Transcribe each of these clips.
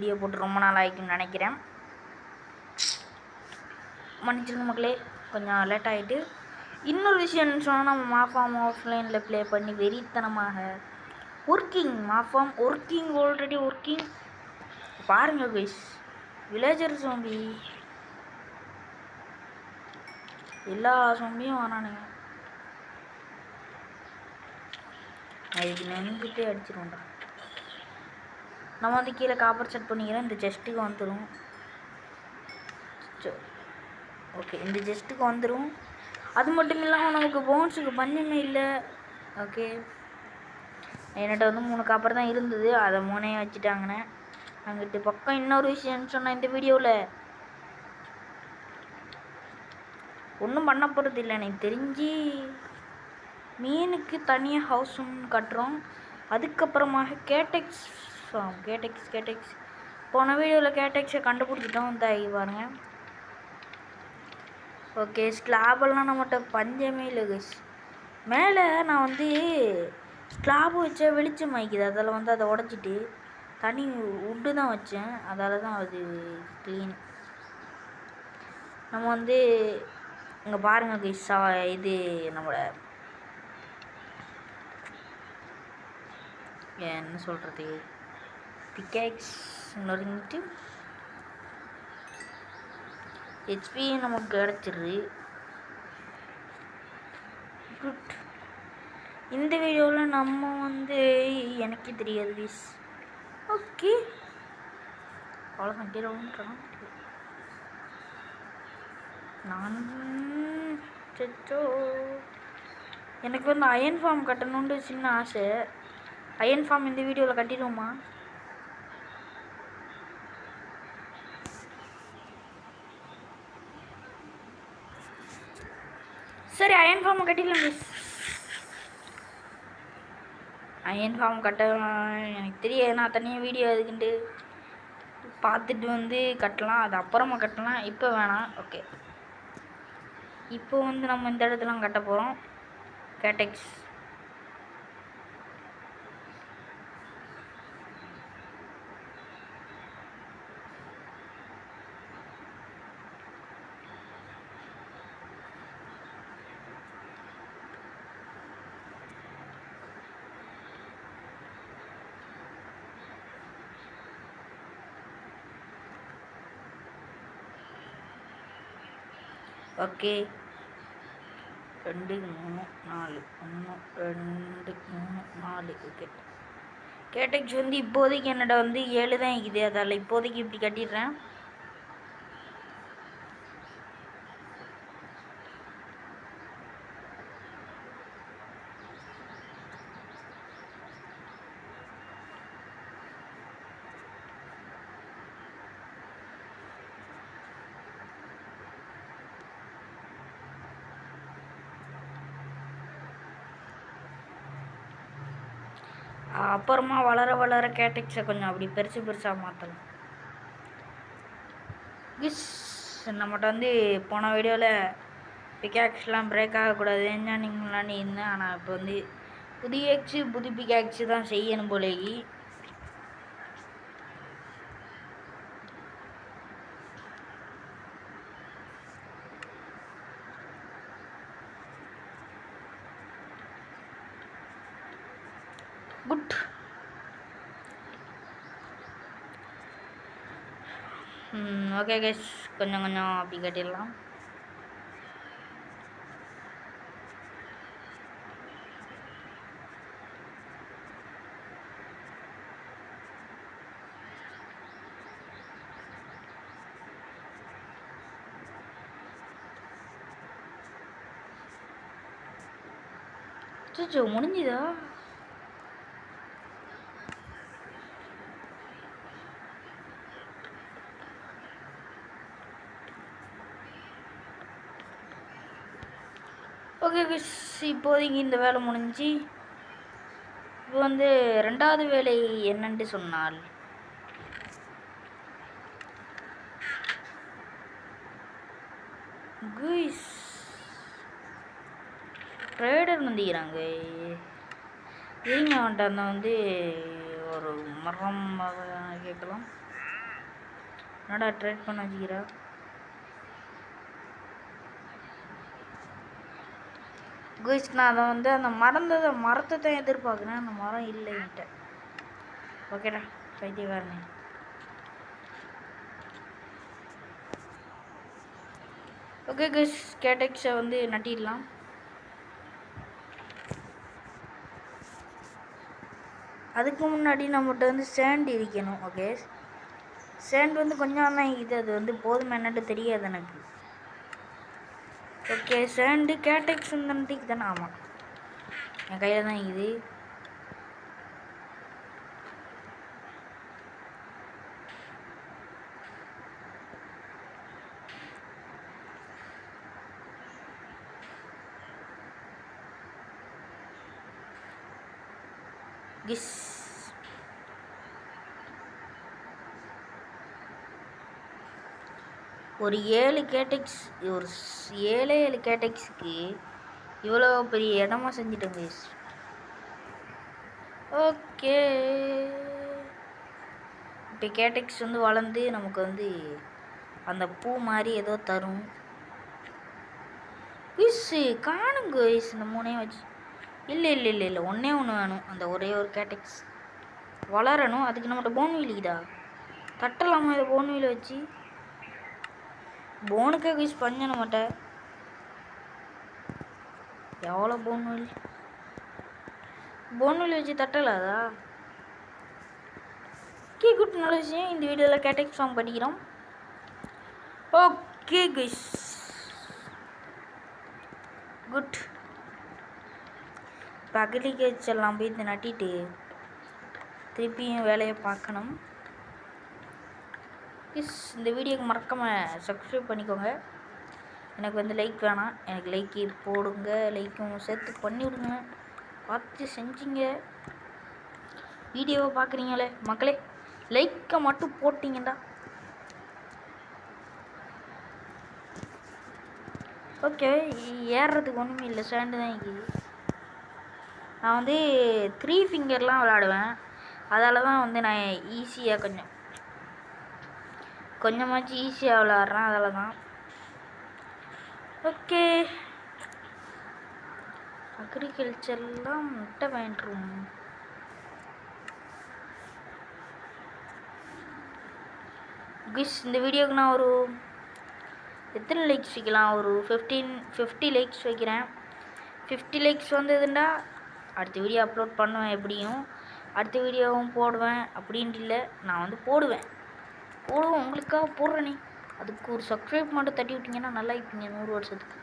Video போட்டு ரொம்ப நாள் ஆகிக்குன்னு நினைக்கிறேன். மன்னிச்சிருங்க மக்களே, கொஞ்சம் லேட் ஆகிட்டு. இன்னொரு விஷயம்னு சொன்னால், நம்ம மாஃபார்ம் ஆஃப்லைனில் ப்ளே பண்ணி வெறித்தனமாக மாஃபார்ம் ஆல்ரெடி ஒர்க்கிங். பாருங்கள் கைஸ், வில்லேஜர் ஜோம்பி எல்லா ஜோம்பியும் வரானுங்க. அதுக்கு நினைஞ்சிட்டே அடிச்சிருவோம்டா. நம்ம வந்து கீழே காப்பர் செட் பண்ணிக்கிறேன். இந்த செஸ்ட்டுக்கு வந்துடும். ஓகே, இந்த செஸ்ட்டுக்கு வந்துடும். அது மட்டும் இல்லாமல் நமக்கு போன்ஸுக்கு பஞ்சமே இல்லை. ஓகே, என்கிட்ட வந்து 3 காப்பர் தான் இருந்தது, அதை 3 வச்சுட்டாங்கண்ணே. அங்கிட்டு பக்கம் இன்னொரு விஷயம்னு சொன்னால், இந்த வீடியோவில் ஒன்றும் பண்ண போகிறது இல்லை. எனக்கு தெரிஞ்சு மீனுக்கு தனியாக ஹவுஸ் ஒன்று கட்டுறோம். அதுக்கப்புறமாக கேடெக்ஸ் போன வீடியோவில் கேடெக்ஸை கண்டுபிடிச்சிட்டோம். இந்த பாருங்க. ஓகே, ஸ்லாபெல்லாம் நம்மகிட்ட பஞ்சமே இல்லை கைஸ். மேலே நான் வந்து ஸ்லாப் வச்சா வெளிச்சம் ஆகிக்குது. அதில் வந்து அதை உடச்சிட்டு தனி உட்டு தான் வச்சேன். அதால் தான் அது க்ளீன். நம்ம வந்து இங்கே பாருங்கள் கைஸ், இது நம்மளோட என்ன சொல்கிறது, பிக்காக்ஸ் நொறுங்கிட்டு ஹெச்பி நமக்கு கிடச்சிருது. குட். இந்த வீடியோவில் நம்ம வந்து எனக்கே தெரியாது கைஸ். ஓகே, அவ்வளோதான். கீழே வந்துட்டோம். நான் எனக்கு வந்து அயன் ஃபார்ம் கட்டணுன்னு சின்ன ஆசை. அயன் ஃபார்ம் இந்த வீடியோவில் கட்டிடுவோமா? சரி, அயன் ஃபார்ம் கட்டிடலாம் மிஸ். அயன் ஃபார்ம் கட்ட எனக்கு தெரியாது. நான் தனியாக வீடியோ எதுக்குன்ட்டு பார்த்துட்டு வந்து கட்டலாம். அது அப்புறமா கட்டலாம், இப்போ வேணாம். ஓகே, இப்போ வந்து நம்ம இந்த இடத்துல கட்ட போகிறோம். கேடெக்ஸ் ஓகே. 2 3 4 1 2 3 4. ஓகே, கேடெக்ஸ் வந்து இப்போதைக்கு என்னோட வந்து 7 தான் இருக்குது. அதால் இப்போதைக்கு இப்படி கட்டிடுறேன். அப்புறமா வளர கேடெக்ஸை கொஞ்சம் அப்படி பெருசாக மாற்றலாம். நம்மகிட்ட வந்து போன வீடியோவில் பிக்காக்ஸ்லாம் பிரேக் ஆகக்கூடாது என்ஜானிங்லான்னு இருந்தேன். ஆனால் இப்போ வந்து புது பிக்காக்ஸு தான் செய்யணும் போலேயே. குட். ஓகே கைஸ், கொஞ்சம் அப்படி கட்டிடலாம். முடிஞ்சுதா? ஓகே கைஸ், இப்போதைக்கு இந்த வேலை முடிஞ்சு. இப்போ வந்து 2வது வேலை என்னன்னு சொன்னால், கைஸ் ட்ரேடர் வந்துக்கிறாங்க. இருங்க, அவன்கிட்ட அந்த வந்து ஒரு மரம் கேட்கலாம். என்னடா ட்ரேட் பண்ண வச்சுக்கிறா? கைஸ் நான் அதை வந்து அந்த மரத்தை தான் எதிர்பார்க்குறேன். அந்த மரம் இல்லை என்கிட்ட. ஓகேடா பைத்தியக்காரனே. ஓகே கைஸ் கேடெக்ஸை வந்து நட்டிடலாம். அதுக்கு முன்னாடி நம்மகிட்ட வந்து சேண்ட் இருக்கணும். ஓகே சேண்ட் வந்து கொஞ்சம் தான் இது, அது வந்து போதும் என்னட்டு தெரியாது எனக்கு. ஓகே சேண்டு கேடெக்ஸ் வந்துட்டு தானே. ஆமாம் என் கையில் தான் இது. கிஸ் ஒரு 7 கேடெக்ஸ், ஒரு 7 கேடெக்ஸுக்கு இவ்வளோ பெரிய இடமா செஞ்சிட்டேன் கைஸ். ஓகே இப்போ கேடெக்ஸ் வந்து வளர்ந்து நமக்கு வந்து அந்த பூ மாதிரி ஏதோ தரும். கைஸ் காணும் கைஸ் இந்த 3 வச்சு. இல்லை ஒன்றே ஒன்று வேணும். அந்த ஒரே ஒரு கேடெக்ஸ் வளரணும். அதுக்கு நம்மகிட்ட போன் வீலிக்குதா? தட்டலாமா இதை போன் வீலை வச்சு? போனுக்கே கைஸ் பஞ்ச நம்மகிட்ட. எவ்வளோ போன் வீல் வச்சு தட்டலாதா? ஓகே குட், நல்ல விஷயம். இந்த வீடியோவில் கேடெக்ஸ் ஃபார்ம் படிக்கிறோம். Okay guys good. இப்போ அக்ரிகல்ச்சர் எல்லாம் போய் இந்த நட்டிட்டு திருப்பியும் வேலையை பார்க்கணும். ப்ளீஸ் இந்த வீடியோக்கு மறக்காமல் சப்ஸ்கிரைப் பண்ணிக்கோங்க. எனக்கு வந்து லைக் வேணாம், எனக்கு லைக்கு போடுங்க. லைக்கும் சேர்த்து பண்ணி விடுங்க. பார்த்து செஞ்சிங்க. வீடியோவை பார்க்குறீங்களே மக்களே, லைக்கை மட்டும் போட்டிங்கடா. ஓகே ஏறுறதுக்கு ஒன்றுமே இல்லை, சேண்டு தான் இருக்குது. நான் வந்து 3 ஃபிங்கர்லாம் விளாடுவேன். அதால் தான் வந்து நான் ஈஸியாக கொஞ்சமாச்சு ஈஸியாக விளாட்றேன். அதில் தான். ஓகே அக்ரிகல்ச்சர்லாம் முட்டை வேண்டுரும். கிஸ் இந்த வீடியோவுக்கு நான் ஒரு எத்தனை லைக்ஸ் வைக்கலாம்? ஒரு 50 லைக்ஸ் வைக்கிறேன். 50 லைக்ஸ் வந்ததுண்டா அடுத்த வீடியோ அப்லோட் பண்ணுவேன். எப்படியும் அடுத்த வீடியோவும் போடுவேன் அப்படின்ட்டு இல்லை, நான் வந்து போடுவேன் உங்களுக்காக போடுறேனே. அதுக்கு ஒரு சப்ஸ்கிரைப் மட்டும் தட்டி விட்டிங்கன்னா நல்லா இருப்பீங்க 100 வருஷத்துக்கு.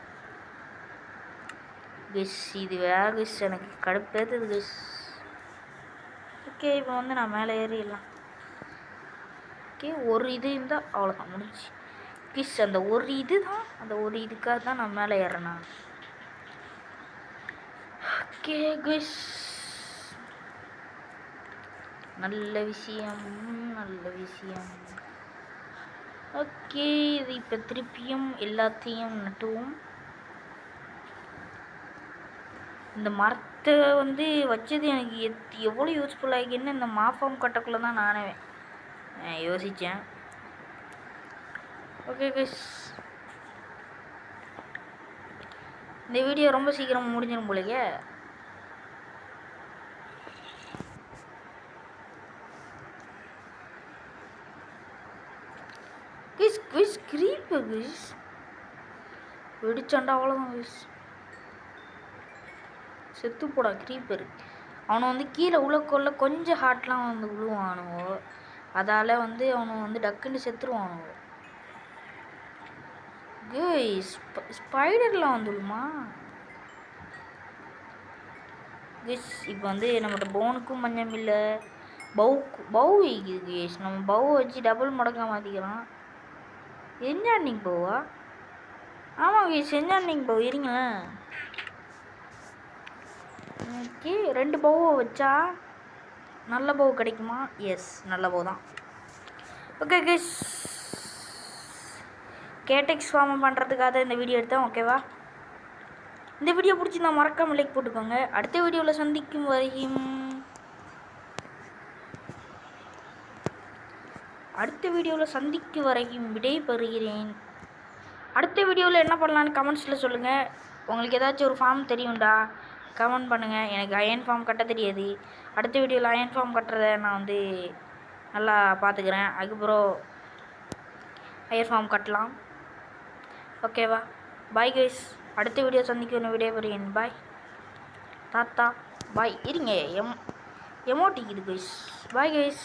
கெஸ் இது வேற கெஸ், எனக்கு கடுப்பேற்றுது கெஸ். ஓகே இப்போ வந்து நான் மேலே ஏறிடலாம். ஓகே ஒரு இது இருந்தால் அவ்வளோதான் முடிஞ்சு. கெஸ் அந்த ஒரு இது தான், அந்த ஒரு இதுக்காக தான் நான் மேலே ஏறேண்ணா. ஓகே கெஸ் நல்ல விஷயம். ஓகே இது இப்போ திருப்பியும் எல்லாத்தையும் நட்டுவோம். இந்த மரத்தை வந்து வச்சது எனக்கு எவ்வளோ யூஸ்ஃபுல்லாக இருக்குன்னு இந்த மாஃபார்ம் கட்டக்குள்ளே தான் நானே யோசித்தேன். ஓகே கைஸ் இந்த வீடியோ ரொம்ப சீக்கிரம் முடிஞ்சிடும் போலயே. குவிஸ் கிரீப்பு குவிஸ் வெடிச்சாண்டா அவ்வளோதான் குவிஸ். செத்து போடா கிரீப்பர். அவனை வந்து கீழே உள்ள கொஞ்சம் ஹார்ட்லாம் வந்து விழுவானுவோ, அதால் வந்து அவனை வந்து டக்குன்னு செத்துருவானுவோ. குவிஸ் ஸ்பைடர்லாம் வந்துடுமா குவிஸ்? இப்போ வந்து நம்மகிட்ட போனுக்கும் பஞ்சம் இல்லை, பவு வைக்குது குவிஸ். நம்ம பவு வச்சு டபுள் மடக்கா மாற்றிக்கலாம். என்ஜாண்டிங் பவுவா? ஆமாம் குவிஸ் என்ஜாண்டிங் பவு இருங்களேன். ஓகே 2 பவுவை வச்சா நல்ல பவு கிடைக்குமா? எஸ் நல்ல பவு தான். ஓகே கைஸ் கேடெக்ஸ் ஃபார்ம் பண்ணுறதுக்காக இந்த வீடியோ எடுத்தேன். ஓகேவா? இந்த வீடியோ பிடிச்சிருந்தா மறக்காம லைக் போட்டுக்கோங்க. அடுத்த வீடியோவில் சந்திக்கும் வரையும் அடுத்த வீடியோவில் சந்திக்கும் வரைக்கும் விடை பெறுகிறேன். அடுத்த வீடியோவில் என்ன பண்ணலான்னு கமெண்ட்ஸில் சொல்லுங்கள். உங்களுக்கு ஏதாச்சும் ஒரு ஃபார்ம் தெரியும்டா கமெண்ட் பண்ணுங்கள். எனக்கு அயன் ஃபார்ம் கட்ட தெரியாது. அடுத்த வீடியோவில் அயன் ஃபார்ம் கட்டுறத நான் வந்து நல்லா பார்த்துக்கிறேன். அதுக்கப்புறம் அயன் ஃபார்ம் கட்டலாம். ஓகேவா? Bye guys. அடுத்த வீடியோ சந்திக்கணும் விடை பெறுகிறேன். பாய் தாத்தா. பாய். இருங்க எமோட்டிக்குது கைஸ். Bye guys.